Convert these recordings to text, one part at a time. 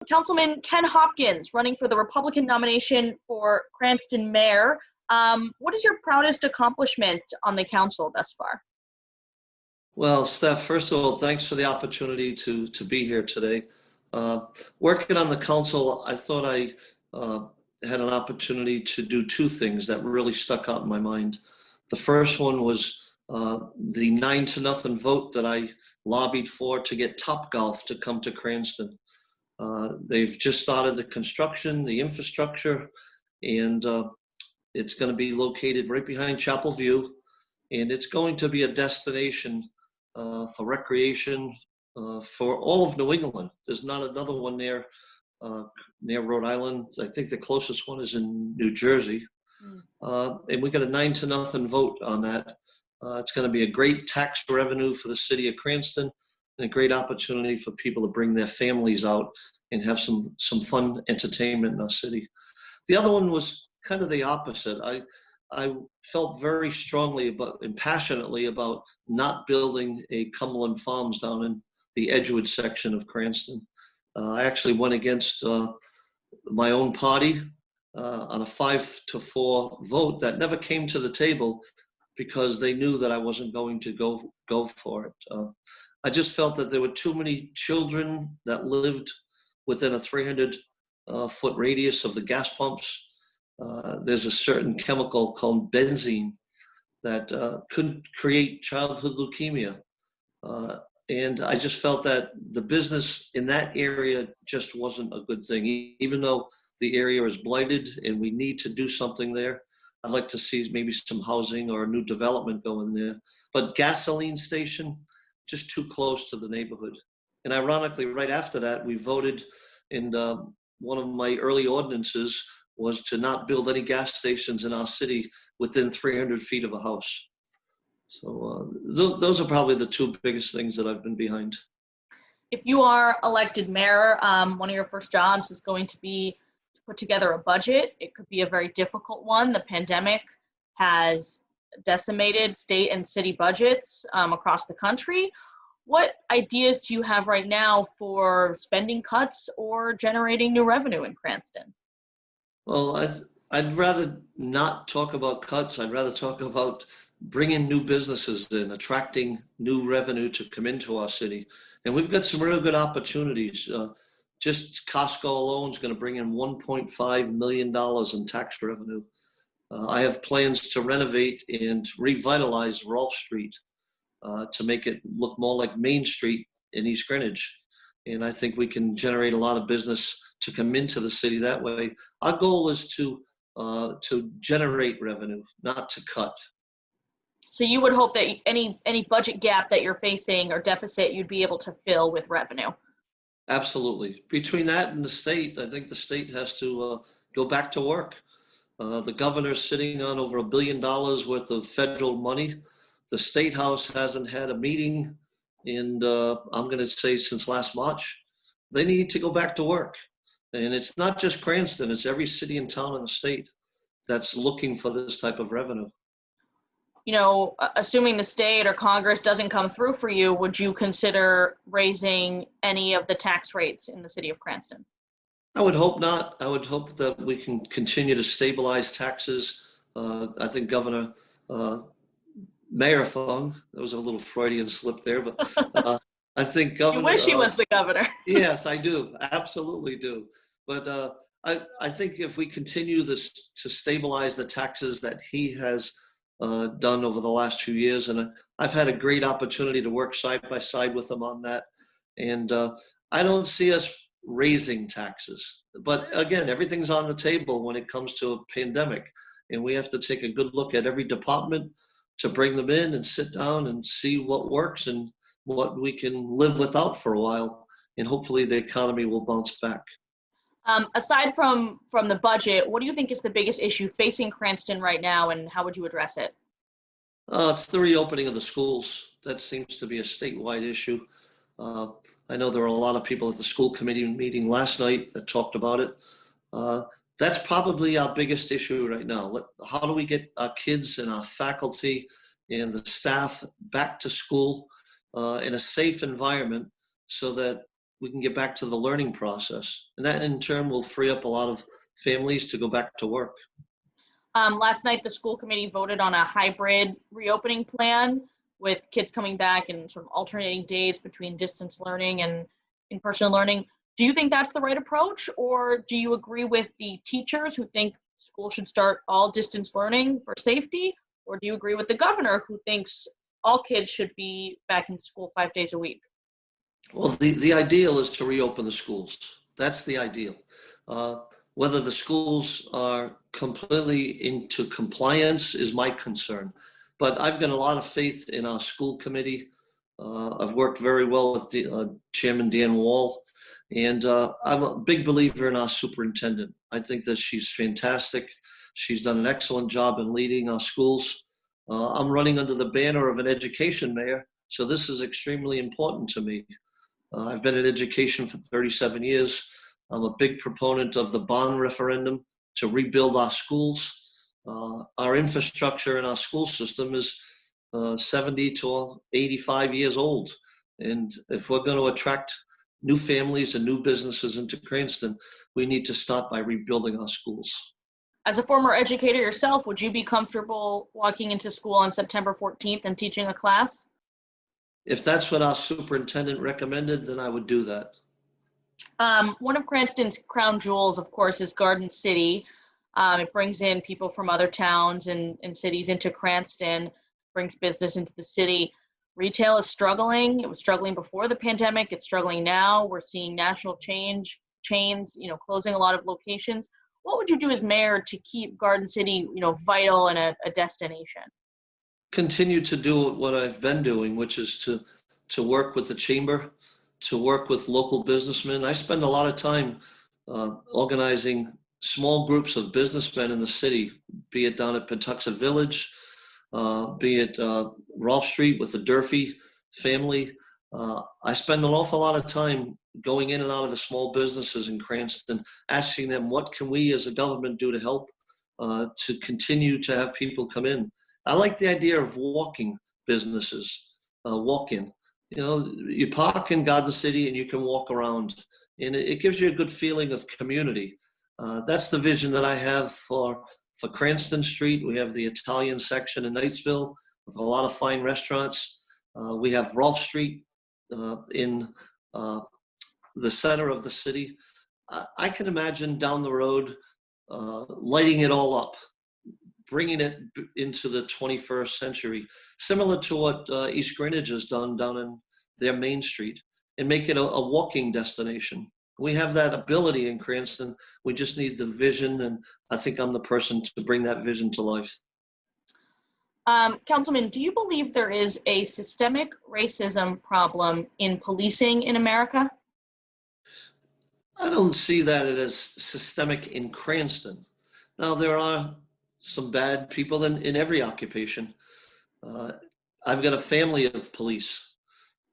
Councilman Ken Hopkins, running for the Republican nomination for Cranston mayor. What is your proudest accomplishment on the council thus far? Well, Steph, first of all, thanks for the opportunity to be here today. Working on the council, I thought I had an opportunity to do two things that really stuck out in my mind. The first one was the 9-0 vote that I lobbied for to get Topgolf to come to Cranston. They've just started the construction, the infrastructure, and it's going to be located right behind Chapel View, and it's going to be a destination for recreation for all of New England. There's not another one near Rhode Island. I think the closest one is in New Jersey. And we got a 9-0 vote on that. It's going to be a great tax revenue for the city of Cranston and a great opportunity for people to bring their families out and have some fun entertainment in our city. The other one was kind of the opposite. I felt very strongly and passionately about not building a Cumberland Farms down in the Edgewood section of Cranston. I actually went against my own party on a 5-4 vote that never came to the table because they knew that I wasn't going to go for it. I just felt that there were too many children that lived within a 300-foot radius of the gas pumps. There's a certain chemical called benzene that could create childhood leukemia. And I just felt that the business in that area just wasn't a good thing. Even though the area is blighted and we need to do something there, I'd like to see maybe some housing or a new development go in there. But gasoline station, just too close to the neighborhood. And ironically, right after that, we voted, and one of my early ordinances was to not build any gas stations in our city within 300 feet of a house. So those are probably the two biggest things that I've been behind. If you are elected mayor, one of your first jobs is going to be to put together a budget. It could be a very difficult one. The pandemic has decimated state and city budgets across the country. What ideas do you have right now for spending cuts or generating new revenue in Cranston? Well, I'd rather not talk about cuts. I'd rather talk about bringing new businesses in, attracting new revenue to come into our city. And we've got some real good opportunities. Just Costco alone is going to bring in $1.5 million in tax revenue. I have plans to renovate and revitalize Rolfe Street to make it look more like Main Street in East Greenwich. And I think we can generate a lot of business to come into the city that way. Our goal is to generate revenue, not to cut. So you would hope that any budget gap that you're facing or deficit, you'd be able to fill with revenue? Absolutely. Between that and the state, I think the state has to go back to work. The governor's sitting on over $1 billion worth of federal money. The State House hasn't had a meeting in, I'm going to say, since last March. They need to go back to work. And it's not just Cranston, it's every city and town in the state that's looking for this type of revenue. You know, assuming the state or Congress doesn't come through for you, would you consider raising any of the tax rates in the city of Cranston? I would hope not. I would hope that we can continue to stabilize taxes. I think Mayor Fung, that was a little Freudian slip there, but I think Governor. You wish he was the governor. Yes, I do. Absolutely do. But I think if we continue this to stabilize the taxes that he has done over the last few years, and I've had a great opportunity to work side by side with him on that. And I don't see us raising taxes. But again, everything's on the table when it comes to a pandemic. And we have to take a good look at every department to bring them in and sit down and see what works and what we can live without for a while. And hopefully the economy will bounce back. Aside from the budget, what do you think is the biggest issue facing Cranston right now, and how would you address it? It's the reopening of the schools. That seems to be a statewide issue. I know there were a lot of people at the school committee meeting last night that talked about it. That's probably our biggest issue right now. How do we get our kids and our faculty and the staff back to school in a safe environment so that we can get back to the learning process. And that in turn will free up a lot of families to go back to work. Last night, the school committee voted on a hybrid reopening plan with kids coming back and sort of alternating days between distance learning and in-person learning. Do you think that's the right approach, or do you agree with the teachers who think school should start all distance learning for safety, or do you agree with the governor who thinks all kids should be back in school 5 days a week? Well, the ideal is to reopen the schools. That's the ideal. Whether the schools are completely into compliance is my concern. But I've got a lot of faith in our school committee. I've worked very well with the, Chairman Dan Wall, and I'm a big believer in our superintendent. I think that she's fantastic. She's done an excellent job in leading our schools. I'm running under the banner of an education mayor, so this is extremely important to me. I've been in education for 37 years. I'm a big proponent of the bond referendum to rebuild our schools. Our infrastructure in our school system is 70 to 85 years old. And if we're going to attract new families and new businesses into Cranston, we need to start by rebuilding our schools. As a former educator yourself, would you be comfortable walking into school on September 14th and teaching a class? If that's what our superintendent recommended, then I would do that. One of Cranston's crown jewels, of course, is Garden City. It brings in people from other towns and cities into Cranston, brings business into the city. Retail is struggling. It was struggling before the pandemic. It's struggling now. We're seeing national chains, closing a lot of locations. What would you do as mayor to keep Garden City, vital and a destination? Continue to do what I've been doing, which is to work with the chamber, to work with local businessmen. I spend a lot of time organizing small groups of businessmen in the city, be it down at Patuxent Village, be it Rolfe Street with the Durfee family. I spend an awful lot of time going in and out of the small businesses in Cranston, asking them, what can we as a government do to help to continue to have people come in? I like the idea of walking businesses, walk-in. You park in Garden City and you can walk around, and it gives you a good feeling of community. That's the vision that I have for Cranston Street. We have the Italian section in Knightsville with a lot of fine restaurants. We have Rolfe Street in the center of the city. I can imagine down the road lighting it all up, bringing it into the 21st century, similar to what East Greenwich has done down in their Main Street, and make it a walking destination. We have that ability in Cranston. We just need the vision, and I think I'm the person to bring that vision to life. Councilman, do you believe there is a systemic racism problem in policing in America? I don't see that as systemic in Cranston. Now, there are some bad people in every occupation. I've got a family of police.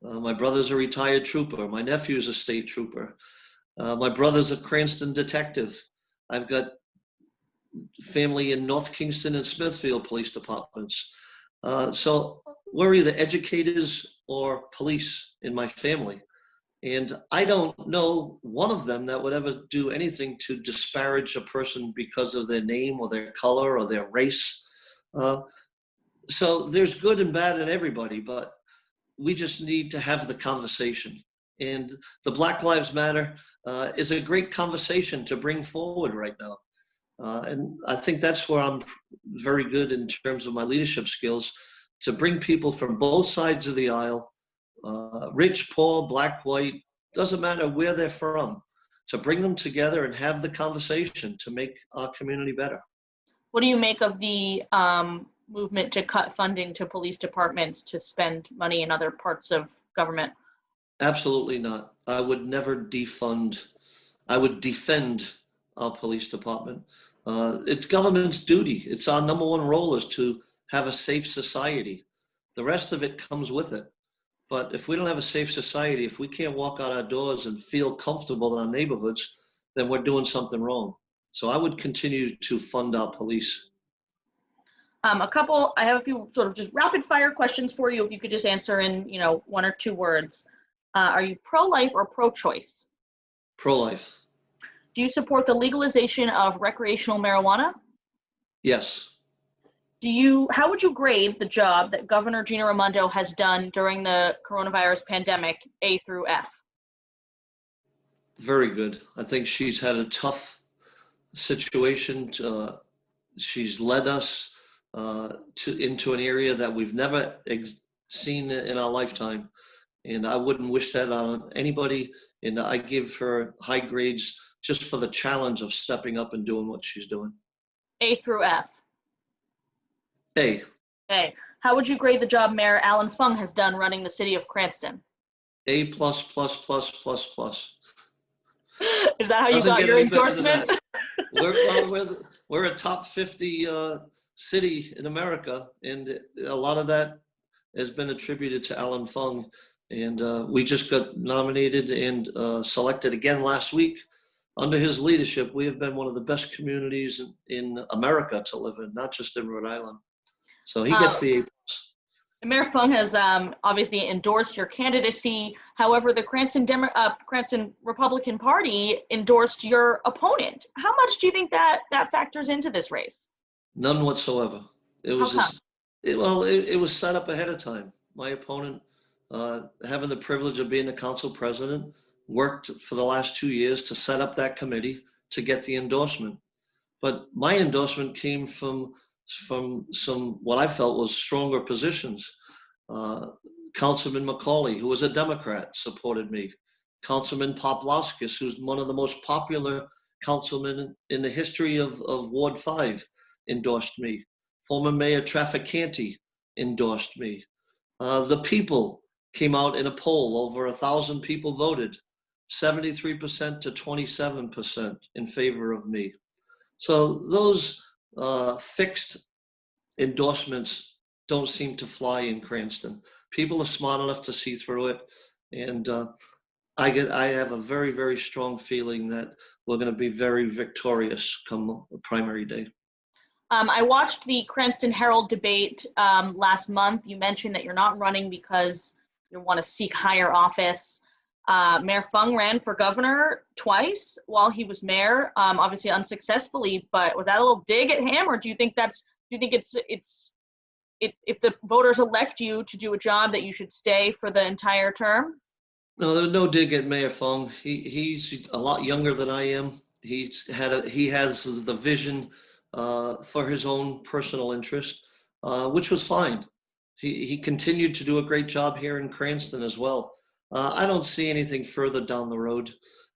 My brother's a retired trooper. My nephew's a state trooper. My brother's a Cranston detective. I've got family in North Kingston and Smithfield police departments. So we're either educators or police in my family. And I don't know one of them that would ever do anything to disparage a person because of their name or their color or their race. So there's good and bad in everybody, but we just need to have the conversation. And the Black Lives Matter is a great conversation to bring forward right now. And I think that's where I'm very good in terms of my leadership skills, to bring people from both sides of the aisle, rich, poor, black, white, doesn't matter where they're from, to bring them together and have the conversation to make our community better. What do you make of the movement to cut funding to police departments to spend money in other parts of government? Absolutely not. I would never defund. I would defend our police department. It's government's duty. It's our number one role is to have a safe society. The rest of it comes with it. But if we don't have a safe society, if we can't walk out our doors and feel comfortable in our neighborhoods, then we're doing something wrong. So I would continue to fund our police. I have a few sort of just rapid fire questions for you. If you could just answer in, 1 or 2 words. Are you pro-life or pro-choice? Pro-life. Do you support the legalization of recreational marijuana? Yes. How would you grade the job that Governor Gina Raimondo has done during the coronavirus pandemic, A through F? Very good. I think she's had a tough situation. She's led us into an area that we've never seen in our lifetime. And I wouldn't wish that on anybody. And I give her high grades just for the challenge of stepping up and doing what she's doing. A through F. A. A. How would you grade the job Mayor Alan Fung has done running the city of Cranston? A plus plus plus plus plus. Is that how you Doesn't got get your any better than endorsement? that. We're a top 50 city in America, and a lot of that has been attributed to Alan Fung. And we just got nominated and selected again last week. Under his leadership, we have been one of the best communities in America to live in, not just in Rhode Island. So he gets the A+. Mayor Fung has obviously endorsed your candidacy. However, the Cranston Republican Party endorsed your opponent. How much do you think that factors into this race? None whatsoever. It was it was set up ahead of time. My opponent, having the privilege of being the council president, worked for the last 2 years to set up that committee to get the endorsement. But my endorsement came from some what I felt was stronger positions. Councilman McCauley, who was a Democrat, supported me. Councilman Poplawskis, who's one of the most popular councilmen in the history of Ward 5, endorsed me. Former Mayor Trafficante endorsed me. The people came out in a poll. Over 1,000 people voted, 73% to 27% in favor of me. So those fixed endorsements don't seem to fly in Cranston. People are smart enough to see through it, and I have a very, very strong feeling that we're going to be very victorious come primary day. I watched the Cranston Herald debate last month. You mentioned that you're not running because you want to seek higher office. Mayor Fung ran for governor twice while he was mayor, obviously unsuccessfully. But was that a little dig at him, or do you think if the voters elect you to do a job that you should stay for the entire term? No, there's no dig at Mayor Fung. He's a lot younger than I am. He has the vision for his own personal interest, which was fine. He continued to do a great job here in Cranston as well. I don't see anything further down the road.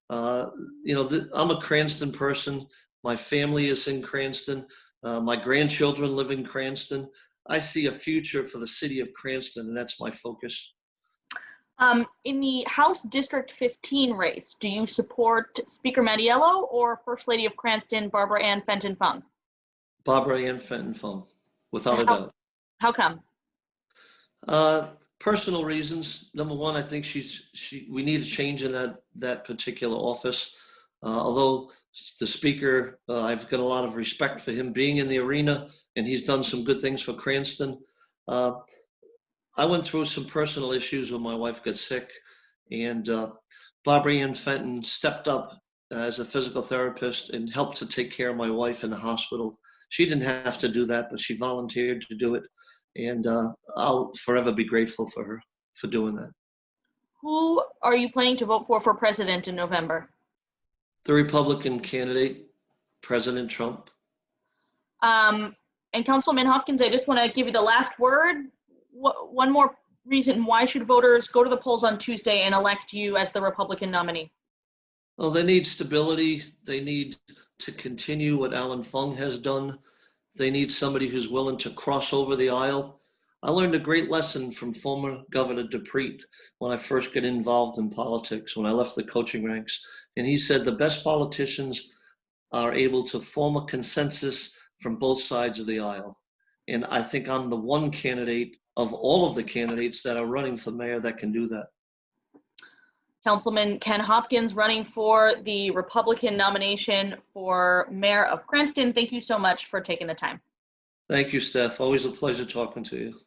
I'm a Cranston person. My family is in Cranston. My grandchildren live in Cranston. I see a future for the city of Cranston, and that's my focus. In the House District 15 race, do you support Speaker Mattiello or First Lady of Cranston, Barbara Ann Fenton Fung? Barbara Ann Fenton Fung, without a doubt. How come? Personal reasons. Number one, I think we need a change in that particular office. Although the speaker, I've got a lot of respect for him being in the arena, and he's done some good things for Cranston. I went through some personal issues when my wife got sick, and Barbara Ann Fenton stepped up as a physical therapist and helped to take care of my wife in the hospital. She didn't have to do that, but she volunteered to do it. And I'll forever be grateful for her for doing that. Who are you planning to vote for president in November? The Republican candidate, President Trump. And Councilman Hopkins, I just want to give you the last word. One more reason why should voters go to the polls on Tuesday and elect you as the Republican nominee? Well, they need stability. They need to continue what Alan Fung has done. They need somebody who's willing to cross over the aisle. I learned a great lesson from former Governor Dupree when I first got involved in politics, when I left the coaching ranks. And he said the best politicians are able to form a consensus from both sides of the aisle. And I think I'm the one candidate of all of the candidates that are running for mayor that can do that. Councilman Ken Hopkins running for the Republican nomination for mayor of Cranston. Thank you so much for taking the time. Thank you, Steph. Always a pleasure talking to you.